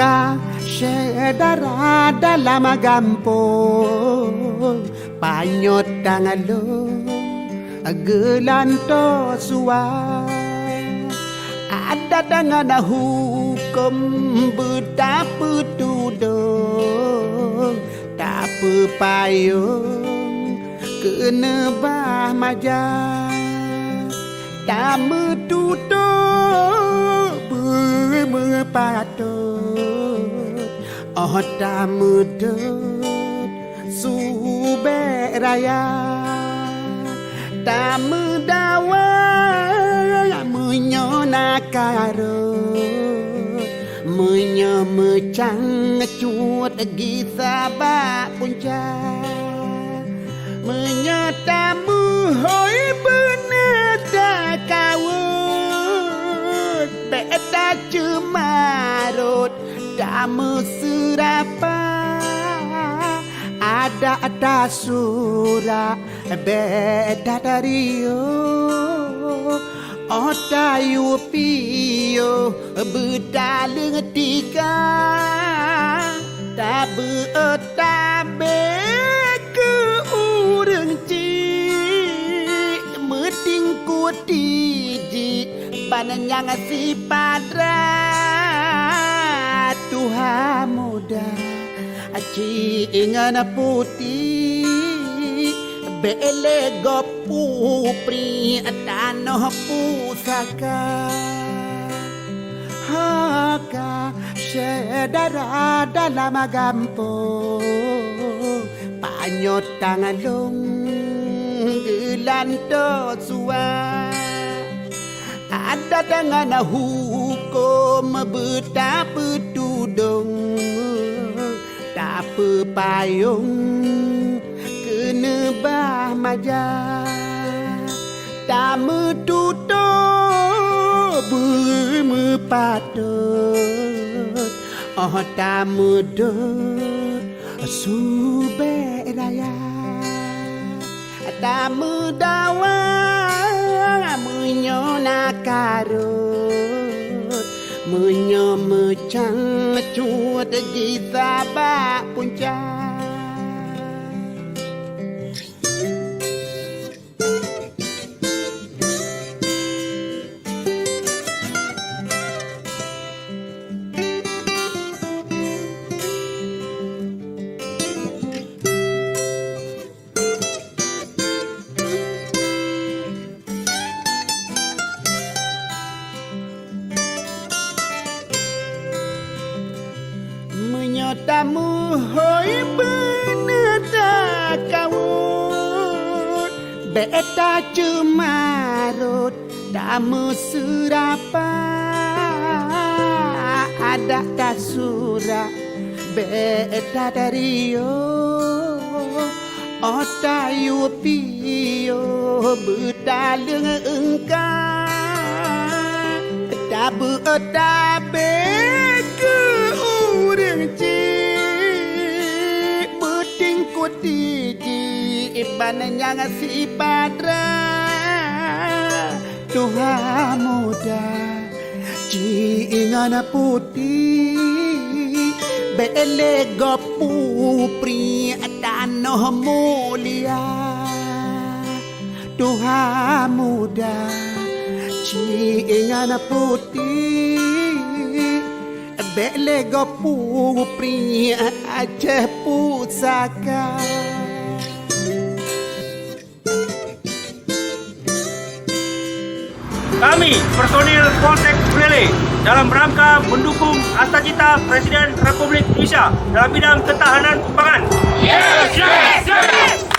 Maka sedara dalam gampung panyot tangalong gelanto suar ada dengan hukum betapa tudung tak payung kena bah majak tak metutup berpatut tak medut subek raya tak mendawa menyonakarut menyemecang cut gisabak puncak menyatamu hoi benar tak kawut beta cemarut tak meserapa ada atas surah beta dario otayu pio bedaleng tika tak beotabe ke urang cik meting kutiji bananyang si padra Tuhan muda Aci ingan putih bele gopu pri tanah pusaka haka sedara dalam gampung panyot tangalong gelanto suar ada dengan hukum betapa tudung tak payung kena bah majak tak metutup bermepatut tak medut subek raya tak medawa menyonakarut menyemecang cut gisabak puncak menyotamu hoi benar tak kawut beta cemarut tak meserapa ada tak surah beta dario otayu pio bedaleng engkau tak beotabe ke urang cik beting kutiji bananyang si padra Tuhan muda cik ingan putih bele gopu pri tanah mulia Tuhan muda cik ingan putih bele gopu pri Aceh pusaka Kami, personil Polsek Buleleng, dalam rangka mendukung Astagita Presiden Republik Indonesia dalam bidang ketahanan pangan. Yes, yes, yes!